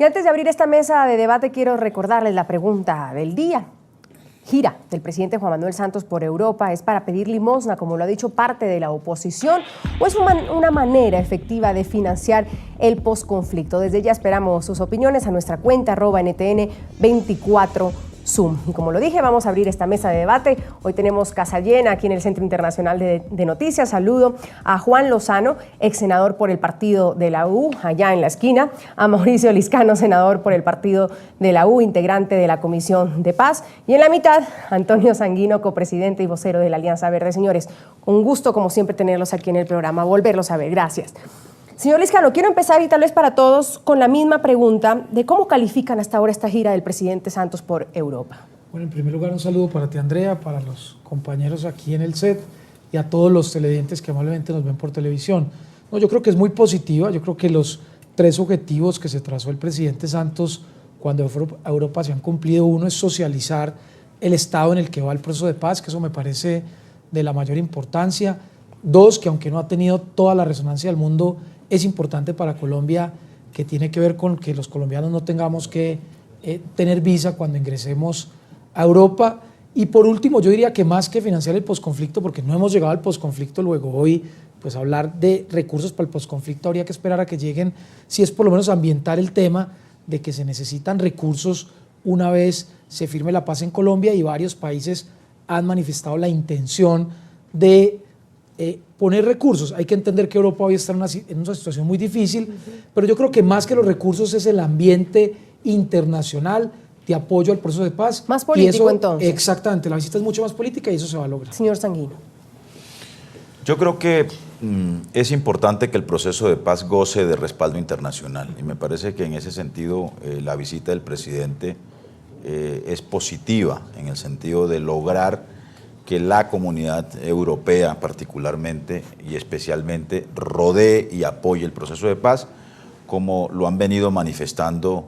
Y antes de abrir esta mesa de debate, quiero recordarles la pregunta del día. Gira del presidente Juan Manuel Santos por Europa, ¿es para pedir limosna, como lo ha dicho parte de la oposición, o es una manera efectiva de financiar el posconflicto? Desde ya esperamos sus opiniones a nuestra cuenta @NTN24Zoom. Y como lo dije, vamos a abrir esta mesa de debate. Hoy tenemos casa llena aquí en el Centro Internacional de Noticias. Saludo a Juan Lozano, ex senador por el partido de la U, allá en la esquina, a Mauricio Liscano, senador por el partido de la U, integrante de la Comisión de Paz, y en la mitad, Antonio Sanguino, copresidente y vocero de la Alianza Verde. Señores, un gusto como siempre tenerlos aquí en el programa, volverlos a ver. Gracias. Señor Liscano, quiero empezar, y tal vez para todos, con la misma pregunta de cómo califican hasta ahora esta gira del presidente Santos por Europa. Bueno, en primer lugar, un saludo para ti, Andrea, para los compañeros aquí en el set y a todos los televidentes que amablemente nos ven por televisión. No, yo creo que es muy positiva. Yo creo que los 3 objetivos que se trazó el presidente Santos cuando fue a Europa se han cumplido. Uno es socializar el estado en el que va el proceso de paz, que eso me parece de la mayor importancia. 2, que aunque no ha tenido toda la resonancia del mundo, es importante para Colombia, que tiene que ver con que los colombianos no tengamos que tener visa cuando ingresemos a Europa. Y por último, yo diría que más que financiar el posconflicto, porque no hemos llegado al posconflicto, luego hoy pues hablar de recursos para el posconflicto habría que esperar a que lleguen, si es por lo menos ambientar el tema de que se necesitan recursos una vez se firme la paz en Colombia, y varios países han manifestado la intención de poner recursos. Hay que entender que Europa hoy está en una situación muy difícil, pero yo creo que más que los recursos es el ambiente internacional de apoyo al proceso de paz. Más político, entonces. Exactamente, la visita es mucho más política y eso se va a lograr. Señor Sanguino. Yo creo que es importante que el proceso de paz goce de respaldo internacional, y me parece que en ese sentido la visita del presidente es positiva, en el sentido de lograr que la comunidad europea particularmente y especialmente rodee y apoye el proceso de paz, como lo han venido manifestando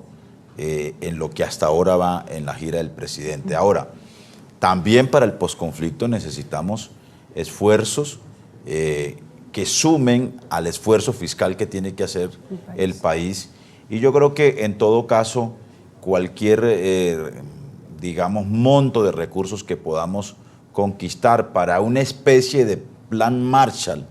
en lo que hasta ahora va en la gira del presidente. Ahora, también para el posconflicto necesitamos esfuerzos que sumen al esfuerzo fiscal que tiene que hacer el país, y yo creo que en todo caso cualquier digamos monto de recursos que podamos conquistar para una especie de plan Marshall,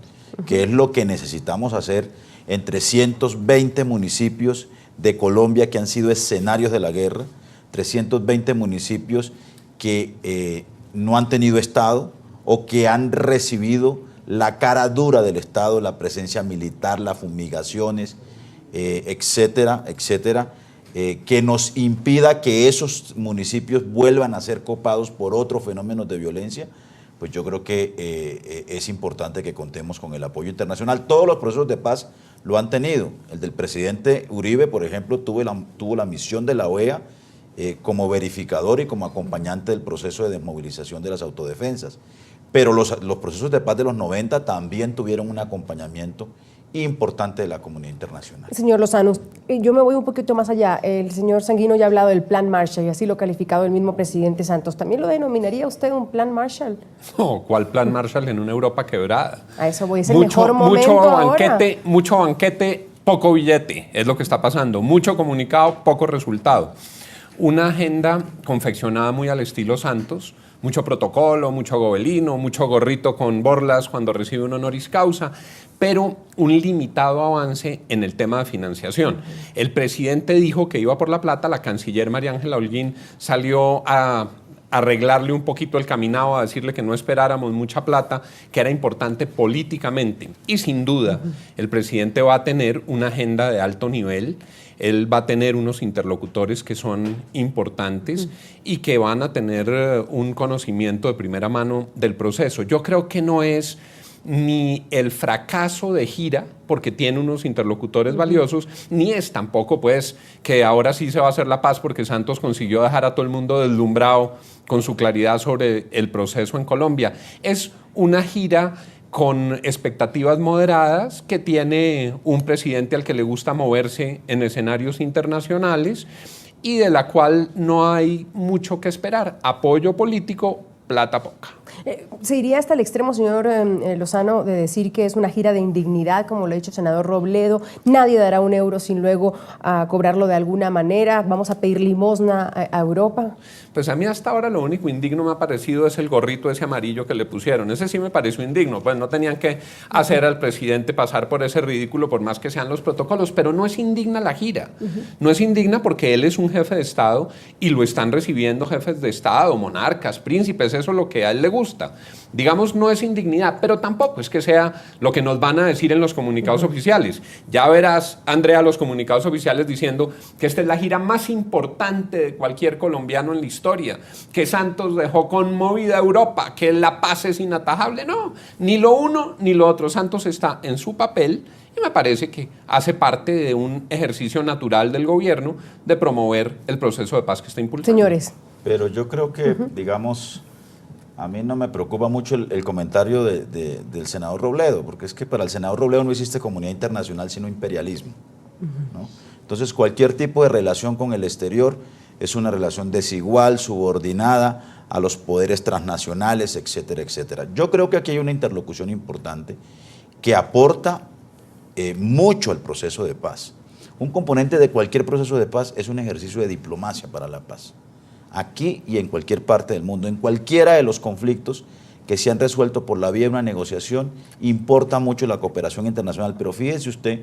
que es lo que necesitamos hacer en 320 municipios de Colombia que han sido escenarios de la guerra, 320 municipios que no han tenido Estado o que han recibido la cara dura del Estado, la presencia militar, las fumigaciones, etcétera, etcétera, que nos impida que esos municipios vuelvan a ser copados por otros fenómenos de violencia. Pues yo creo que es importante que contemos con el apoyo internacional. Todos los procesos de paz lo han tenido. El del presidente Uribe, por ejemplo, tuvo la misión de la OEA como verificador y como acompañante del proceso de desmovilización de las autodefensas. Pero los procesos de paz de los 90 también tuvieron un acompañamiento importante de la comunidad internacional. Señor Lozano, yo me voy un poquito más allá. El señor Sanguino ya ha hablado del plan Marshall, y así lo ha calificado el mismo presidente Santos. ¿También lo denominaría usted un plan Marshall? No, ¿cuál plan Marshall en una Europa quebrada? A eso voy, es el mejor momento ahora. Mucho banquete, poco billete, es lo que está pasando. Mucho comunicado, poco resultado. Una agenda confeccionada muy al estilo Santos, mucho protocolo, mucho gobelino, mucho gorrito con borlas cuando recibe un honoris causa, pero un limitado avance en el tema de financiación. El presidente dijo que iba por la plata, la canciller María Ángela Holguín salió a arreglarle un poquito el caminado, a decirle que no esperáramos mucha plata, que era importante políticamente. Y sin duda, el presidente va a tener una agenda de alto nivel. Él va a tener unos interlocutores que son importantes y que van a tener un conocimiento de primera mano del proceso. Yo creo que no es ni el fracaso de gira, porque tiene unos interlocutores valiosos, ni es tampoco pues que ahora sí se va a hacer la paz porque Santos consiguió dejar a todo el mundo deslumbrado con su claridad sobre el proceso en Colombia. Es una gira con expectativas moderadas, que tiene un presidente al que le gusta moverse en escenarios internacionales y de la cual no hay mucho que esperar. Apoyo político, plata poca. ¿Se iría hasta el extremo, señor Lozano, de decir que es una gira de indignidad, como lo ha dicho el senador Robledo? Nadie dará un euro sin luego cobrarlo de alguna manera. ¿Vamos a pedir limosna a Europa? Pues a mí hasta ahora lo único indigno me ha parecido es el gorrito ese amarillo que le pusieron. Ese sí me pareció indigno. Pues no tenían que hacer al presidente pasar por ese ridículo, por más que sean los protocolos. Pero no es indigna la gira. No es indigna porque él es un jefe de Estado y lo están recibiendo jefes de Estado, monarcas, príncipes, eso es lo que a él le gusta. Digamos, no es indignidad, pero tampoco es que sea lo que nos van a decir en los comunicados oficiales. Ya verás, Andrea, los comunicados oficiales diciendo que esta es la gira más importante de cualquier colombiano en la historia, que Santos dejó conmovida a Europa, que la paz es inatajable. No, ni lo uno ni lo otro. Santos está en su papel y me parece que hace parte de un ejercicio natural del gobierno de promover el proceso de paz que está impulsando. Señores. Pero yo creo que, digamos, a mí no me preocupa mucho el comentario del senador Robledo, porque es que para el senador Robledo no existe comunidad internacional sino imperialismo, ¿no? Entonces cualquier tipo de relación con el exterior es una relación desigual, subordinada a los poderes transnacionales, etcétera, etcétera. Yo creo que aquí hay una interlocución importante que aporta mucho al proceso de paz. Un componente de cualquier proceso de paz es un ejercicio de diplomacia para la paz. Aquí y en cualquier parte del mundo, en cualquiera de los conflictos que se han resuelto por la vía de una negociación, importa mucho la cooperación internacional. Pero fíjese usted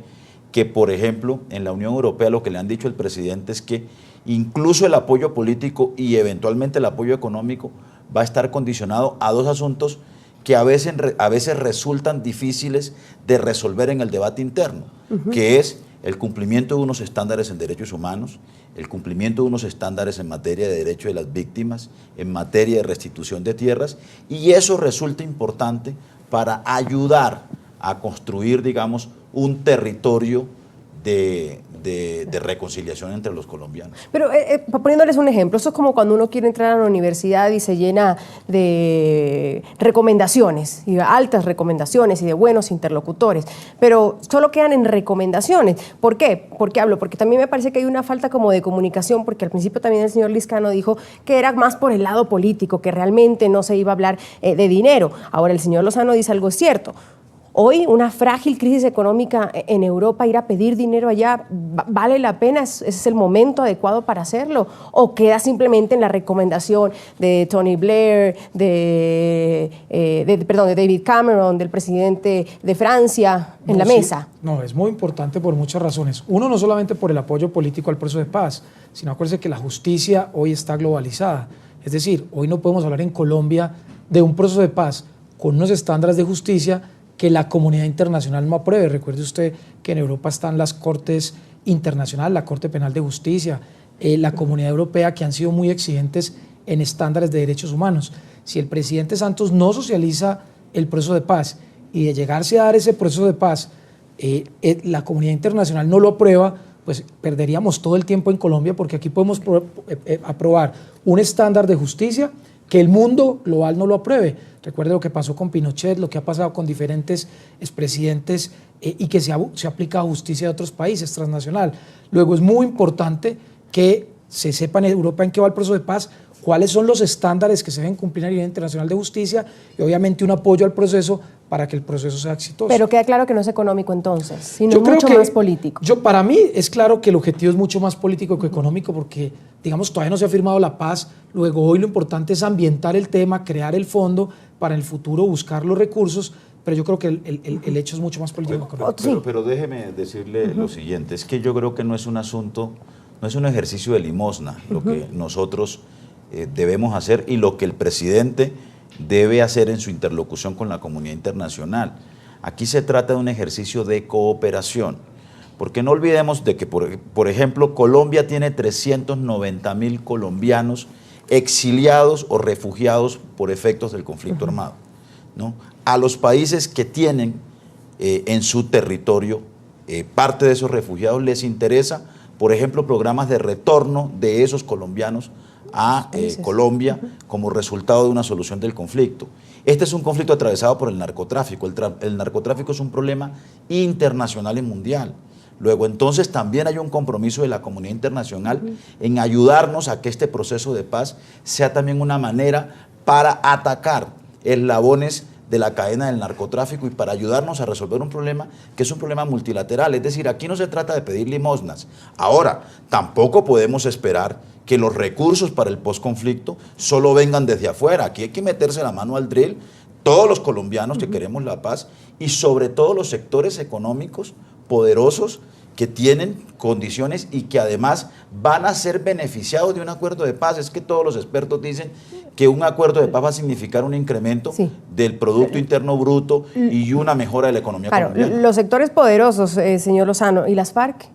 que, por ejemplo, en la Unión Europea lo que le han dicho al presidente es que incluso el apoyo político y eventualmente el apoyo económico va a estar condicionado a dos asuntos que a veces resultan difíciles de resolver en el debate interno, que es el cumplimiento de unos estándares en derechos humanos, el cumplimiento de unos estándares en materia de derecho de las víctimas, en materia de restitución de tierras, y eso resulta importante para ayudar a construir, digamos, un territorio de reconciliación entre los colombianos. Pero poniéndoles un ejemplo, eso es como cuando uno quiere entrar a la universidad y se llena de recomendaciones, y altas recomendaciones y de buenos interlocutores, pero solo quedan en recomendaciones. ¿Por qué? ¿Por qué hablo? Porque también me parece que hay una falta como de comunicación, porque al principio también el señor Lizcano dijo que era más por el lado político, que realmente no se iba a hablar de dinero. Ahora el señor Lozano dice algo cierto. Hoy, una frágil crisis económica en Europa, ir a pedir dinero allá, ¿vale la pena? ¿Es el momento adecuado para hacerlo? ¿O queda simplemente en la recomendación de Tony Blair, de David Cameron, del presidente de Francia, en la mesa? No, es muy importante por muchas razones. Uno, no solamente por el apoyo político al proceso de paz, sino acuérdense que la justicia hoy está globalizada. Es decir, hoy no podemos hablar en Colombia de un proceso de paz con unos estándares de justicia que la comunidad internacional no apruebe. Recuerde usted que en Europa están las cortes internacionales, la Corte Penal de Justicia, la Comunidad Europea, que han sido muy exigentes en estándares de derechos humanos. Si el presidente Santos no socializa el proceso de paz y de llegarse a dar ese proceso de paz, la comunidad internacional no lo aprueba, pues perderíamos todo el tiempo en Colombia, porque aquí podemos aprobar un estándar de justicia que el mundo global no lo apruebe. Recuerde lo que pasó con Pinochet, lo que ha pasado con diferentes expresidentes y que se aplica a justicia de otros países, transnacional. Luego es muy importante que se sepa en Europa en qué va el proceso de paz, cuáles son los estándares que se deben cumplir a nivel internacional de justicia y obviamente un apoyo al proceso para que el proceso sea exitoso. Pero queda claro que no es económico entonces, sino mucho más político. Para mí es claro que el objetivo es mucho más político que económico, porque digamos todavía no se ha firmado la paz. Luego hoy lo importante es ambientar el tema, crear el fondo para en el futuro buscar los recursos, pero yo creo que el hecho es mucho más político que económico. Pero déjeme decirle lo siguiente, es que yo creo que no es un asunto, no es un ejercicio de limosna lo que nosotros debemos hacer y lo que el presidente debe hacer en su interlocución con la comunidad internacional. Aquí se trata de un ejercicio de cooperación, porque no olvidemos de que, por ejemplo, Colombia tiene 390.000 colombianos exiliados o refugiados por efectos del conflicto armado, ¿no? A los países que tienen en su territorio parte de esos refugiados les interesa, por ejemplo, programas de retorno de esos colombianos a Colombia como resultado de una solución del conflicto. Este es un conflicto atravesado por el narcotráfico. El narcotráfico es un problema internacional y mundial. Luego, entonces, también hay un compromiso de la comunidad internacional en ayudarnos a que este proceso de paz sea también una manera para atacar eslabones de la cadena del narcotráfico y para ayudarnos a resolver un problema que es un problema multilateral. Es decir, aquí no se trata de pedir limosnas. Ahora, tampoco podemos esperar que los recursos para el posconflicto solo vengan desde afuera. Aquí hay que meterse la mano al drill, todos los colombianos que queremos la paz y sobre todo los sectores económicos poderosos que tienen condiciones y que además van a ser beneficiados de un acuerdo de paz. Es que todos los expertos dicen que un acuerdo de paz va a significar un incremento del Producto Interno Bruto y una mejora de la economía colombiana. Los sectores poderosos, señor Lozano, ¿y las FARC?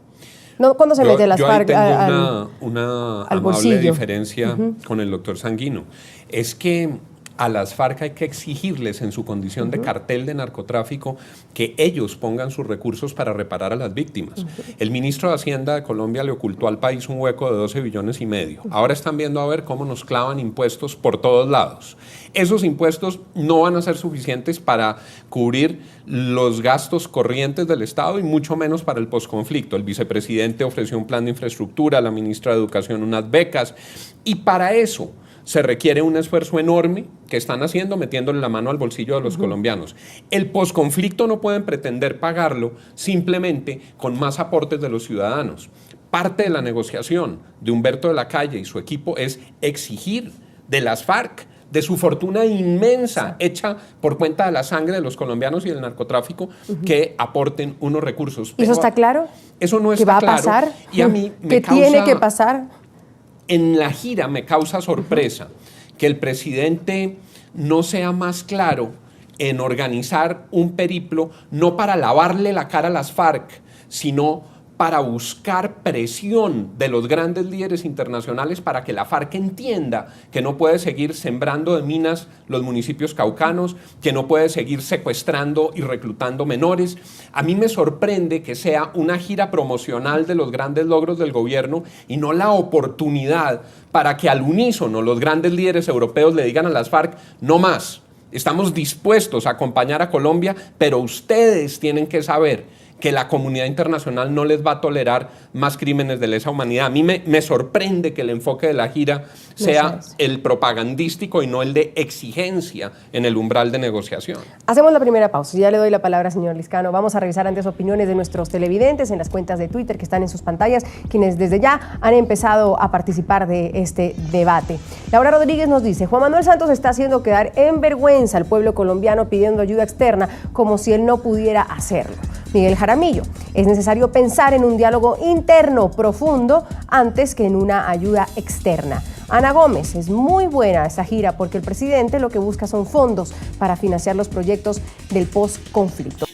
No, ¿cuándo se mete las FARC tengo una al amable bolsillo? Diferencia con el doctor Sanguino. Es que a las FARC hay que exigirles en su condición de cartel de narcotráfico que ellos pongan sus recursos para reparar a las víctimas. El ministro de Hacienda de Colombia le ocultó al país un hueco de 12 billones y medio. Ahora están viendo a ver cómo nos clavan impuestos por todos lados. Esos impuestos no van a ser suficientes para cubrir los gastos corrientes del Estado y mucho menos para el posconflicto. El vicepresidente ofreció un plan de infraestructura, la ministra de Educación unas becas y para eso se requiere un esfuerzo enorme que están haciendo metiéndole la mano al bolsillo de los colombianos. El posconflicto no pueden pretender pagarlo simplemente con más aportes de los ciudadanos. Parte de la negociación de Humberto de la Calle y su equipo es exigir de las FARC, de su fortuna inmensa hecha por cuenta de la sangre de los colombianos y del narcotráfico, que aporten unos recursos. ¿Eso está claro? Eso no está claro. ¿Qué va a pasar? Y a mí me ¿Qué tiene que pasar? En la gira me causa sorpresa que el presidente no sea más claro en organizar un periplo, no para lavarle la cara a las FARC, sino para buscar presión de los grandes líderes internacionales para que la FARC entienda que no puede seguir sembrando de minas los municipios caucanos, que no puede seguir secuestrando y reclutando menores. A mí me sorprende que sea una gira promocional de los grandes logros del gobierno y no la oportunidad para que al unísono los grandes líderes europeos le digan a las FARC, no más, estamos dispuestos a acompañar a Colombia, pero ustedes tienen que saber que la comunidad internacional no les va a tolerar más crímenes de lesa humanidad. A mí me sorprende que el enfoque de la gira sea el propagandístico y no el de exigencia en el umbral de negociación. Hacemos la primera pausa. Ya le doy la palabra, señor Lizcano. Vamos a revisar antes opiniones de nuestros televidentes en las cuentas de Twitter que están en sus pantallas, quienes desde ya han empezado a participar de este debate. Laura Rodríguez nos dice, Juan Manuel Santos está haciendo quedar en vergüenza al pueblo colombiano pidiendo ayuda externa como si él no pudiera hacerlo. Miguel Jaramillo, es necesario pensar en un diálogo interno profundo antes que en una ayuda externa. Ana Gómez, es muy buena esta gira porque el presidente lo que busca son fondos para financiar los proyectos del post-conflicto.